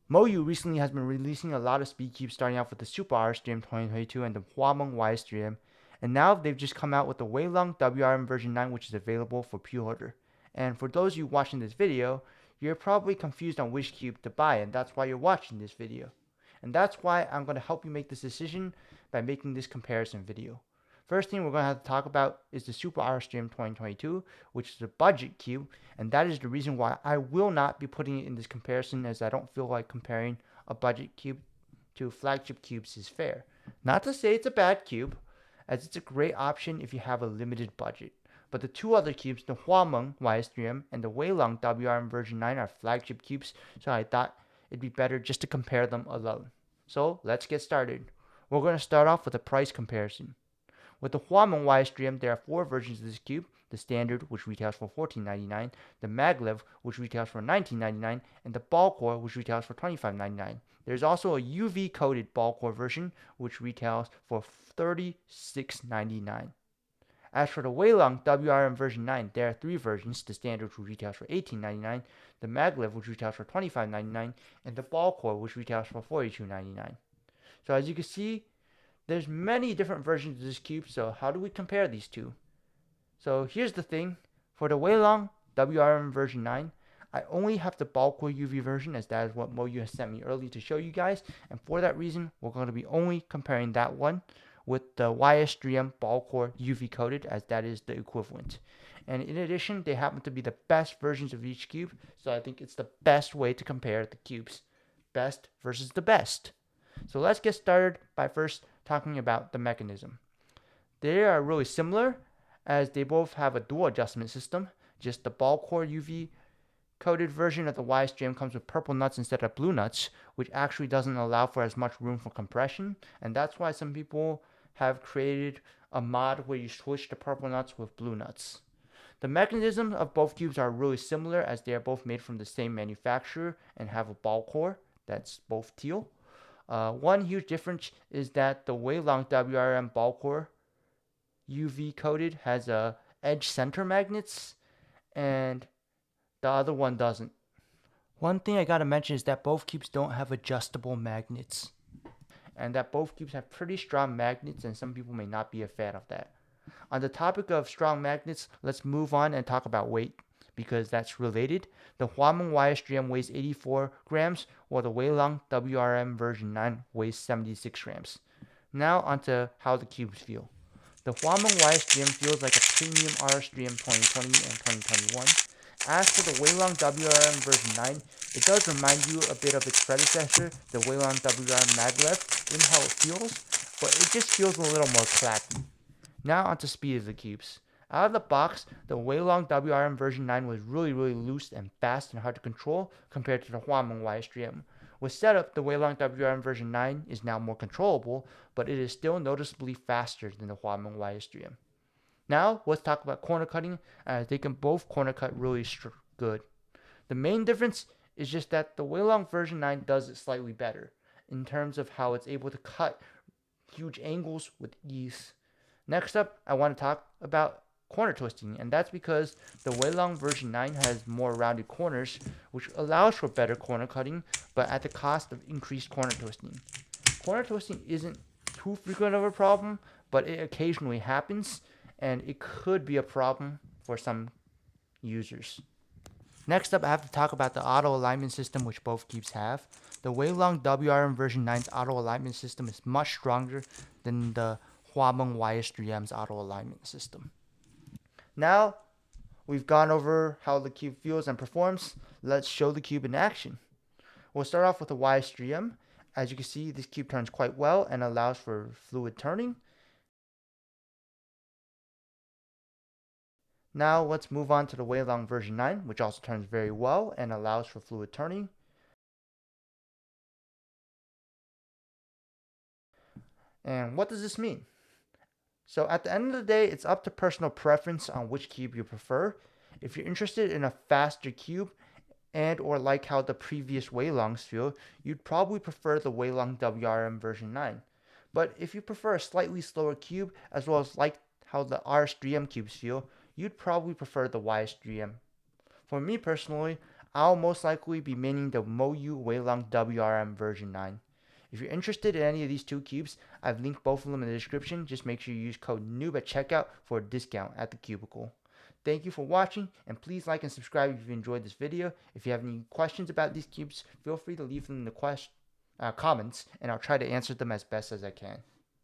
Moyu recently has been releasing a lot of speed cubes, starting off with the Super RS3M 2022 and the Huameng YS3M, and now they've just come out with the Weilong WRM version 9, which is available for pre-order. And for those of you watching this video, you're probably confused on which cube to buy, and that's why you're watching this video. And that's why I'm going to help you make this decision by making this comparison video. First thing we're going to have to talk about is the Super RS3M 2022, which is a budget cube, and that is the reason why I will not be putting it in this comparison, as I don't feel like comparing a budget cube to flagship cubes is fair. Not to say it's a bad cube, as it's a great option if you have a limited budget. But the two other cubes, the Huameng YS3M and the Weilong WRM version 9, are flagship cubes, so I thought it'd be better just to compare them alone. So let's get started. We're going to start off with a price comparison. With the Huameng YS3M, there are four versions of this cube: the standard, which retails for $14.99, the maglev, which retails for $19.99, and the ball core, which retails for $25.99. There's also a UV coated ball core version, which retails for $36.99. As for the Weilong WRM version 9, there are three versions: the standard, which retails for $18.99, the maglev, which retails for $25.99, and the ball core, which retails for $42.99. So as you can see, there's many different versions of this cube, so how do we compare these two? So here's the thing. For the Weilong WRM version 9, I only have the ball core UV version, as that is what Moyu has sent me early to show you guys, and for that reason, we're going to be only comparing that one with the YS3M ball core UV coated, as that is the equivalent. And in addition, they happen to be the best versions of each cube, so I think it's the best way to compare the cubes. Best versus the best. So let's get started by first talking about the mechanism. They are really similar, as they both have a dual adjustment system. Just the ball core UV coated version of the YS3M comes with purple nuts instead of blue nuts, which actually doesn't allow for as much room for compression, and that's why some people have created a mod where you switch the purple nuts with blue nuts. The mechanisms of both cubes are really similar, as they are both made from the same manufacturer and have a ball core that's both teal. One huge difference is that the Weilong WRM ball core UV coated has edge center magnets, and the other one doesn't. One thing I gotta mention is that both cubes don't have adjustable magnets, and that both cubes have pretty strong magnets, and some people may not be a fan of that. On the topic of strong magnets, let's move on and talk about weight, because that's related. The Huameng YS3M weighs 84 grams, while the Weilong WRM version 9 weighs 76 grams. Now onto how the cubes feel. The Huameng YS3M feels like a premium RS3M 2020 and 2021. As for the Weilong WRM version 9, it does remind you a bit of its predecessor, the Weilong WRM maglev, in how it feels, but it just feels a little more clacky. Now onto speed of the cubes. Out of the box, the Weilong WRM version 9 was really loose and fast and hard to control compared to the Huameng YS3M. With setup, the Weilong WRM version 9 is now more controllable, but it is still noticeably faster than the Huameng YS3M. Now, let's talk about corner cutting, as they can both corner cut really good. The main difference is just that the Weilong version 9 does it slightly better, in terms of how it's able to cut huge angles with ease. Next up, I want to talk about corner twisting, and that's because the Weilong version 9 has more rounded corners, which allows for better corner cutting, but at the cost of increased corner twisting. Corner twisting isn't too frequent of a problem, but it occasionally happens, and it could be a problem for some users. Next up, I have to talk about the auto alignment system, which both cubes have. The Weilong WRM version 9's auto alignment system is much stronger than the Huameng YS3M's auto alignment system. Now we've gone over how the cube feels and performs, let's show the cube in action. We'll start off with the YS3M. As you can see, this cube turns quite well and allows for fluid turning. Now let's move on to the Weilong version 9, which also turns very well and allows for fluid turning. And what does this mean? So at the end of the day, it's up to personal preference on which cube you prefer. If you're interested in a faster cube and or like how the previous Weilongs feel, you'd probably prefer the Weilong WRM version 9. But if you prefer a slightly slower cube, as well as like how the RS3M cubes feel, you'd probably prefer the YS3M. For me personally, I'll most likely be minting the Moyu Weilong WRM version 9. If you're interested in any of these two cubes, I've linked both of them in the description. Just make sure you use code NOOB at checkout for a discount at the cubicle. Thank you for watching, and please like and subscribe if you enjoyed this video. If you have any questions about these cubes, feel free to leave them in the comments, and I'll try to answer them as best as I can.